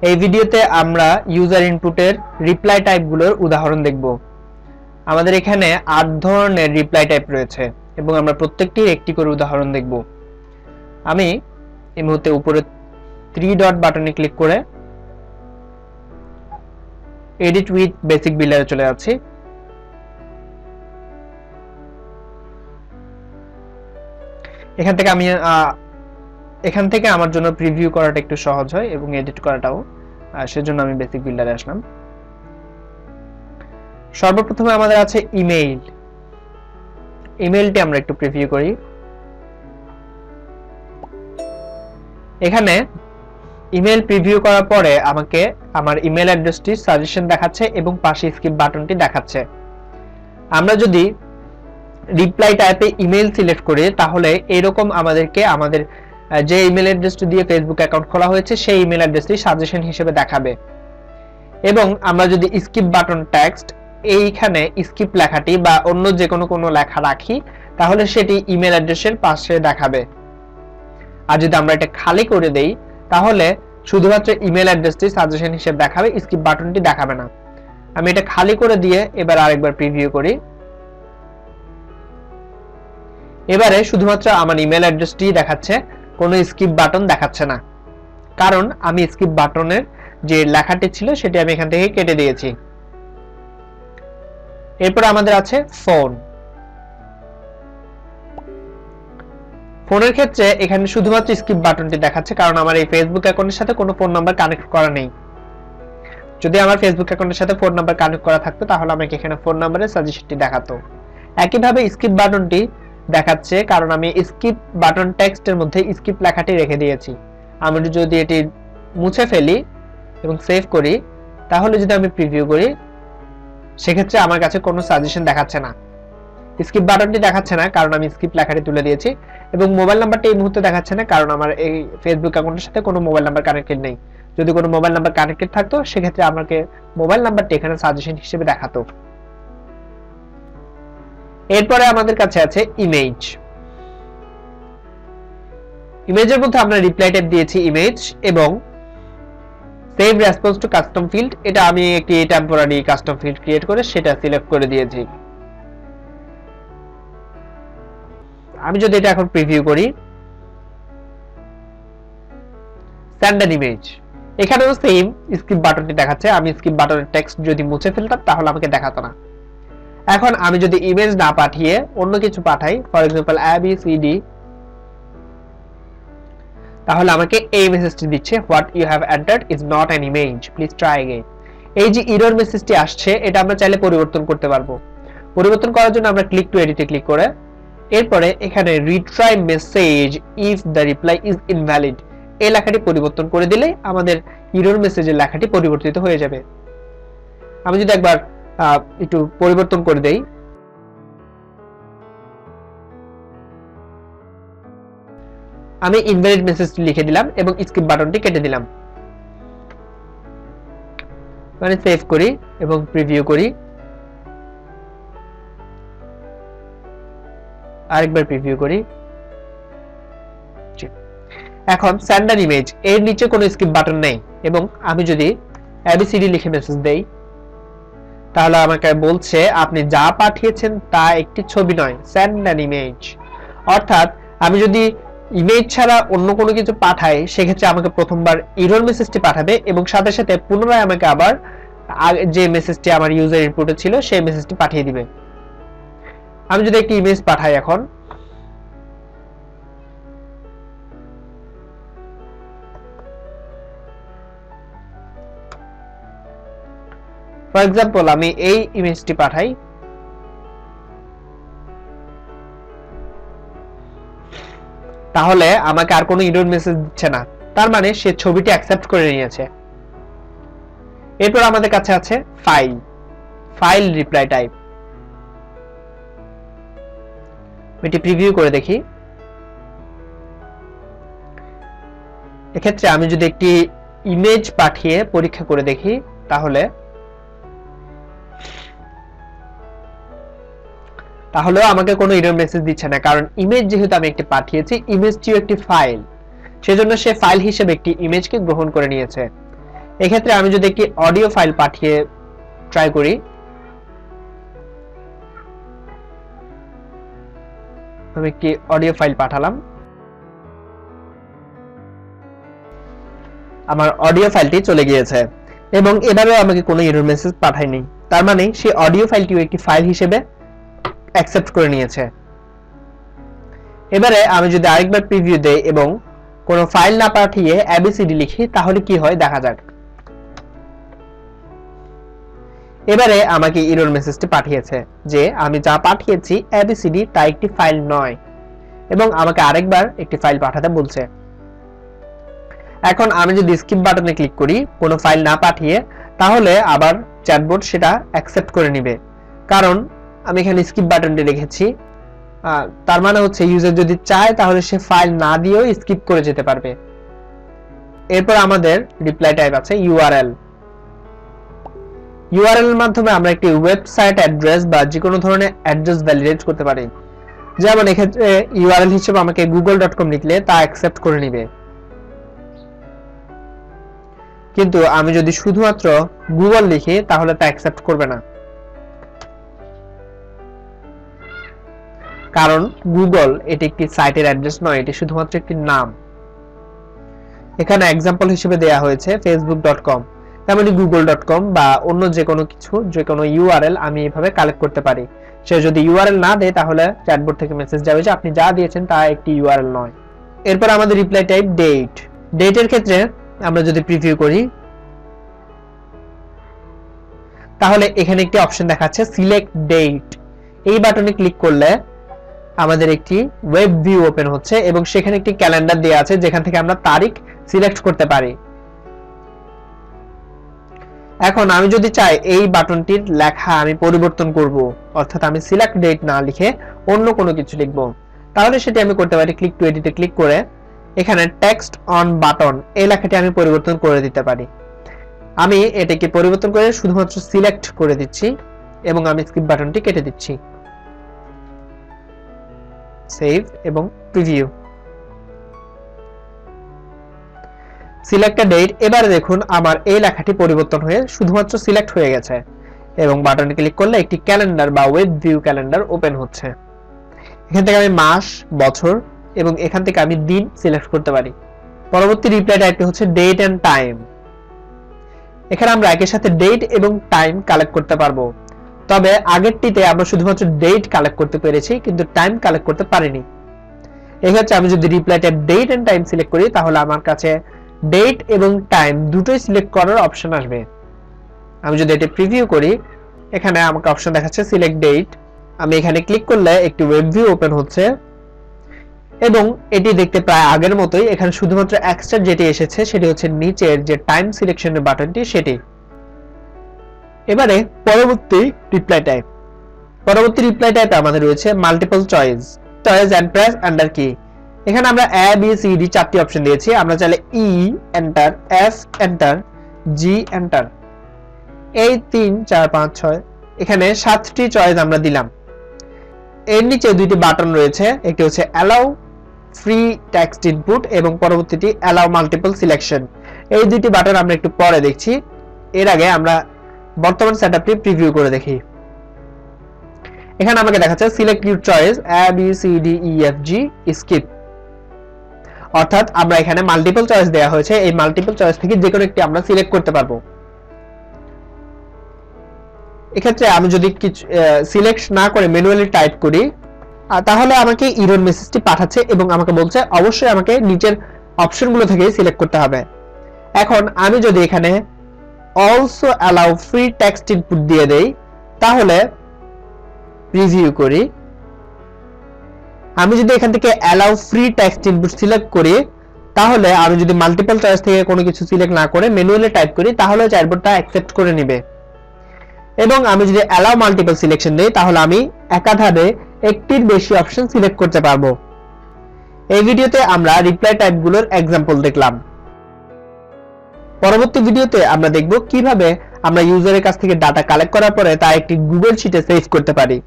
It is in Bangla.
এই ভিডিওতে আমরা ইউজার ইনপুটের রিপ্লাই টাইপগুলোর উদাহরণ দেখব। আমাদের এখানে 8 ধরনের রিপ্লাই টাইপ রয়েছে এবং আমরা প্রত্যেকটির একটি করে উদাহরণ দেখব। আমি এই মুহূর্তে উপরে 3 ডট বাটনে ক্লিক করে এডিট উইথ বেসিক বিল্ডারে চলে যাচ্ছি। এখান থেকে আমার জন্য প্রিভিউ করাটা একটু সহজ হয় এবং এডিট করাটাও, সেজন্য আমি বেসিক বিল্ডারে আসলাম। সর্বপ্রথমে আমাদের আছে ইমেইল। ইমেইলটি আমরা একটু প্রিভিউ করি। এখানে ইমেইল প্রিভিউ করার পরে আমাকে আমার ইমেইল অ্যাড্রেসটি সাজেশন দেখাচ্ছে এবং পাশে স্কিপ বাটনটি দেখাচ্ছে। আমরা যদি রিপ্লাই টাইপে ইমেইল সিলেক্ট করি তাহলে এরকম আমাদেরকে আমাদের যে ইমেল অ্যাড্রেসটি দিয়ে ফেসবুক অ্যাকাউন্ট খোলা হয়েছে সেই ইমেল অ্যাড্রেসটি সাজেশন হিসেবে দেখাবে। এবং আমরা যদি স্কিপ বাটন টেক্সট এইখানে স্কিপ লেখাটি বা অন্য যে কোনো লেখা রাখি তাহলে সেটি ইমেল অ্যাড্রেসের পাশে দেখাবে। আর যদি আমরা এটা খালি করে দেই তাহলে শুধুমাত্র ইমেল অ্যাড্রেসটি সাজেশন হিসেবে দেখাবে, স্কিপ বাটনটি দেখাবে না। আমি এটা খালি করে দিয়ে এবার আরেকবার প্রিভিউ করি। এবারে শুধুমাত্র আমার ইমেল অ্যাড্রেসটি দেখাচ্ছে, কোনো স্কিপ বাটন দেখাচ্ছে না, কারণ আমি স্কিপ বাটনের যে লেখাটি ছিল সেটি আমি এখান থেকে কেটে দিয়েছি। এরপর আমাদের আছে ফোন। ফোনের ক্ষেত্রে এখানে শুধুমাত্র স্কিপ বাটনটি দেখাচ্ছে, কারণ আমার এই ফেসবুক অ্যাকাউন্টের সাথে কোনো ফোন নাম্বার কানেক্ট করা নেই। যদি আমার ফেসবুক অ্যাকাউন্টের সাথে ফোন নাম্বার কানেক্ট করা থাকতো তাহলে আমাকে এখানে ফোন নাম্বারের সাজেশনটি দেখাতো। একইভাবে স্কিপ বাটনটি দেখাচ্ছে কারণ আমি স্কিপ বাটন টেক্সটের মধ্যে স্কিপ লেখাটি রেখে দিয়েছি। আমি যদি এটি মুছে ফেলি এবং সেভ করি তাহলে যদি আমি প্রিভিউ করি সেক্ষেত্রে আমার কাছে কোনো সাজেশন দেখাচ্ছে না। স্কিপ বাটনটি দেখাচ্ছে না কারণ আমি স্কিপ লেখাটি তুলে দিয়েছি এবং মোবাইল নাম্বারটি এই মুহূর্তে দেখাচ্ছে না কারণ আমার এই ফেসবুক অ্যাকাউন্টের সাথে কোনো মোবাইল নাম্বার কানেক্টেড নেই। যদি কোনো মোবাইল নাম্বার কানেক্টেড থাকতো সেক্ষেত্রে আমাকে মোবাইল নাম্বারটি এখানে সাজেশন হিসেবে দেখাতো। এরপরে আমাদের কাছে আছে ইমেজ। ইমেজের মধ্যে আমরা রিপ্লাই টাইপ দিয়েছি ইমেজ এবং save response to custom field, এটা আমি একটি টেম্পোরারি কাস্টম ফিল্ড ক্রিয়েট করে সেটা সিলেক্ট করে দিয়েছি। আমি যদি এটা এখন প্রিভিউ করি, সেন্ড অ্যান ইমেজ, এখানেও সেম স্কিপ বাটনটি দেখাচ্ছে। আমি স্কিপ বাটনের টেক্সট যদি মুছে ফেলতাম তাহলে আমাকে দেখাতো না। এখন আমি যদি ইমেজ না পাঠিয়ে অন্য কিছু পাঠাই, ফর এক্সাম্পল ABCD, তাহলে আমাকে এই মেসেজটি দিচ্ছে, what you have entered is not an image, please try again. এই যে এরর মেসেজটি আসছে এটা আমরা চাইলে পরিবর্তন করতে পারবো। পরিবর্তন করার জন্য আমরা ক্লিক টু এডিটে ক্লিক করে এরপরে এখানে retry message if the reply is invalid এই লেখাটি পরিবর্তন করে দিলে আমাদের এরর মেসেজের লেখাটি পরিবর্তিত হয়ে যাবে। আমি যদি একবার একটু পরিবর্তন করে দেই, আমি ইনভ্যালিড মেসেজটি লিখে দিলাম এবং স্কিপ বাটনটি কেটে দিলাম। মানে সেভ করি এবং প্রিভিউ করি, আরেকবার প্রিভিউ করি। এখন সেন্ড অ্যান ইমেজ, এর নিচে কোনো স্কিপ বাটন নেই এবং আমি যদি ABCD লিখে মেসেজ দেই তাহলে আমাকে বলছে আপনি যা পাঠিয়েছেন তা একটি ছবি নয়, সেন্ড অ্যান ইমেজ। অর্থাৎ আমি যদি ইমেজ ছাড়া অন্য কোনো কিছু পাঠাই সেক্ষেত্রে আমাকে প্রথমবার এরর মেসেজটি পাঠাবে এবং সাথে সাথে পুনরায় আমাকে আবার যে মেসেজটি আমার ইউজার ইনপুটে ছিল সেই মেসেজটি পাঠিয়ে দিবে। আমি যদি একটি ইমেজ পাঠাই এখন, ফর এক্সাম্পল আমি এই ইমেজটি পাঠাই, তাহলে আমাকে আর কোনো এরর মেসেজ দিচ্ছে না, তার মানে সে ছবিটি অ্যাকসেপ্ট করে নিয়েছে। এরপর আমাদের কাছে আছে ফাইল রিপ্লাই টাইপ। এটি প্রিভিউ করে দেখি। এক্ষেত্রে আমি যদি একটি ইমেজ পাঠিয়ে পরীক্ষা করে দেখি তাহলেও আমাকে কোনো এরর মেসেজ দিচ্ছে না, কারণ ইমেজ যেহেতু আমি একটি পাঠিয়েছি, ইমেজটিও একটি ফাইল, সেজন্য সে ফাইল হিসেবে একটি ইমেজকে গ্রহণ করে নিয়েছে। এক্ষেত্রে আমি যদি একটি অডিও ফাইল পাঠিয়ে ট্রাই করি, আমি একটি অডিও ফাইল পাঠালাম, আমার অডিও ফাইলটি চলে গিয়েছে এবং এভাবে আমাকে কোনো এরর মেসেজ পাঠায়নি। তার মানে সেই অডিও ফাইলটিও একটি ফাইল হিসেবে অ্যাকসেপ্ট করে নিয়েছে। এবারে আমি যদি আরেকবার প্রিভিউ দেই এবং কোনো ফাইল না পাঠিয়ে ABCD লিখি তাহলে কি হয় দেখা যাক। এবারে আমাকে এরর মেসেজটি পাঠিয়েছে যে আমি যা পাঠিয়েছি ABCD তা একটি ফাইল নয় এবং আমাকে আরেকবার একটি ফাইল পাঠাতে বলছে। এখন আমি যদি স্কিপ বাটনে ক্লিক করি কোনো ফাইল না পাঠিয়ে, তাহলে আবার চ্যাটবট সেটা অ্যাকসেপ্ট করে নেবে, কারণ আমি এখানে স্কিপ বাটনটি রেখেছি। তার মানে হচ্ছে ইউজার যদি চায় তাহলে সে ফাইল না দিয়েও স্কিপ করে যেতে পারবে। এরপর আমাদের রিপ্লাই টাইপ আছে ইউআরএল। ইউআরএল এর মাধ্যমে আমরা একটি ওয়েবসাইট অ্যাড্রেস বা যে কোনো ধরনের অ্যাড্রেস ভ্যালিডেট করতে পারি। যেমন এক্ষেত্রে ইউআরএল হিসেবে আমাকে google.com লিখলে তা অ্যাকসেপ্ট করে নেবে, কিন্তু আমি যদি শুধুমাত্র গুগল লিখি তাহলে তা অ্যাকসেপ্ট করবে না, কারণ গুগল এটি একটি সাইটের অ্যাড্রেস নয়, এটি শুধুমাত্র একটি নাম। এখানে एग्जांपल হিসেবে দেয়া হয়েছে facebook.com, তেমনি google.com বা অন্য যে কোনো কিছু, যে কোনো ইউআরএল আমি এভাবে কালেক্ট করতে পারি। সে যদি ইউআরএল না দেয় তাহলে চ্যাটবট থেকে মেসেজ যাবে যে আপনি যা দিয়েছেন তা একটি ইউআরএল নয়। এরপর আমাদের রিপ্লাই টাইপ ডেট। ডেটের ক্ষেত্রে আমরা যদি প্রিভিউ করি তাহলে এখানে একটি অপশন দেখাচ্ছে সিলেক্ট ডেট। এই বাটনে ক্লিক করলে আমাদের একটি ওয়েব ভিউ ওপেন হচ্ছে এবং সেখানে একটি ক্যালেন্ডার দেয়া আছে যেখান থেকে আমরা তারিখ সিলেক্ট করতে পারি। এখন আমি যদি চাই এই বাটনটির লেখা আমি পরিবর্তন করব, অর্থাৎ আমি সিলেক্ট ডেট না লিখে অন্য কোনো কিছু লিখব, তাহলে সেটি আমি করতে পারি ক্লিক টু এডিটে ক্লিক করে এখানে টেক্সট অন বাটন এই লেখাটি আমি পরিবর্তন করে দিতে পারি। আমি এটাকে পরিবর্তন করে শুধুমাত্র সিলেক্ট করে দিচ্ছি এবং আমি স্কিপ বাটনটি কেটে দিচ্ছি। সেভ এবং প্রিভিউ। Select date. এবারে দেখুন আমার এই লেখাটি পরিবর্তন হয়ে শুধুমাত্র সিলেক্ট হয়ে গেছে এবং বাটনে ক্লিক করলে একটি ক্যালেন্ডার বা ওয়েব ভিউ ক্যালেন্ডার ওপেন হচ্ছে। এখান থেকে আমি মাস, বছর এবং এখান থেকে আমি দিন সিলেক্ট করতে পারি। পরবর্তী রিপ্লাই টাইপটি হচ্ছে ডেট এন্ড টাইম। এখানে আমরা একই সাথে ডেট এবং টাইম কালেক্ট করতে পারবো, তবে আগেরটিতে আমরা শুধুমাত্র ডেট কালেক্ট করতে পেরেছি কিন্তু টাইম কালেক্ট করতে পারিনি। এক্ষেত্রে আমি যদি reply type date and time select করি তাহলে আমার কাছে ডেট এবং টাইম দুটোই সিলেক্ট করার অপশন আসবে। আমি যদি এটা প্রিভিউ করি এখানে আমাকে অপশন দেখাচ্ছে সিলেক্ট ডেট। আমি এখানে ক্লিক করলে একটি ওয়েব ভিউ ওপেন হচ্ছে এবং এটি দেখতে প্রায় আগের মতোই। এখানে শুধুমাত্র এক্সট্রা যেটি এসেছে সেটি হচ্ছে নিচের যে টাইম সিলেকশনের বাটনটি সেটি। এবারে পরবর্তী রিপ্লাই টাইপ। পরবর্তী রিপ্লাই টাইপে আমাদের রয়েছে multiple choice and press enter key. এখানে আমরা এ বি সি ডি চারটি অপশন দিয়েছি। আমরা চাইলে E enter, F enter, G enter, এই 3 4 5 6 এখানে 7টি চয়েস আমরা দিলাম। এর নিচে দুইটি বাটন রয়েছে, একটি হচ্ছে অ্যালাউ ফ্রি টেক্সট ইনপুট এবং পরবর্তীটি অ্যালাউ মাল্টিপল সিলেকশন। এই দুইটি বাটন আমরা একটু পরে দেখছি। এর আগে আমরা বর্তমান সেটআপটি প্রিভিউ করে দেখি। এখানে আমাকে দেখাচ্ছে select your choice A B C D E F G skip, অর্থাৎ আমরা এখানে মাল্টিপল চয়েস দেয়া হয়েছে। এই মাল্টিপল চয়েস থেকে যে কোনো একটি আমরা সিলেক্ট করতে পারবো। এক্ষেত্রে আমি যদি কিছু সিলেক্ট না করে ম্যানুয়ালি টাইপ করি তাহলে আমাকে এরর মেসেজটি পাঠাচ্ছে এবং আমাকে বলছে অবশ্যই আমাকে নিচের অপশনগুলো থেকে সিলেক্ট করতে হবে। এখন আমি যদি এখানে also allow free text input দিয়ে দেই তাহলে প্রিভিউ করি। আমি যদি এখান থেকে allow free text input select করি তাহলে আমি যদি মাল্টিপল চয়েস থেকে কোনো কিছু সিলেক্ট না করে ম্যানুয়ালি টাইপ করি তাহলে চ্যাটবটটা অ্যাকসেপ্ট করে নেবে। এবং আমি যদি অ্যালাউ মাল্টিপল সিলেকশন দেই তাহলে আমি একাধারে একটির বেশি অপশন সিলেক্ট করতে পারবো। এই ভিডিওতে আমরা রিপ্লাই টাইপগুলোর एग्जांपल দেখলাম। পরবর্তী ভিডিওতে আমরা দেখব কিভাবে আমরা ইউজারের কাছ থেকে ডাটা কালেক্ট করার পরে তা একটি গুগল শিটে সেভ করতে পারি।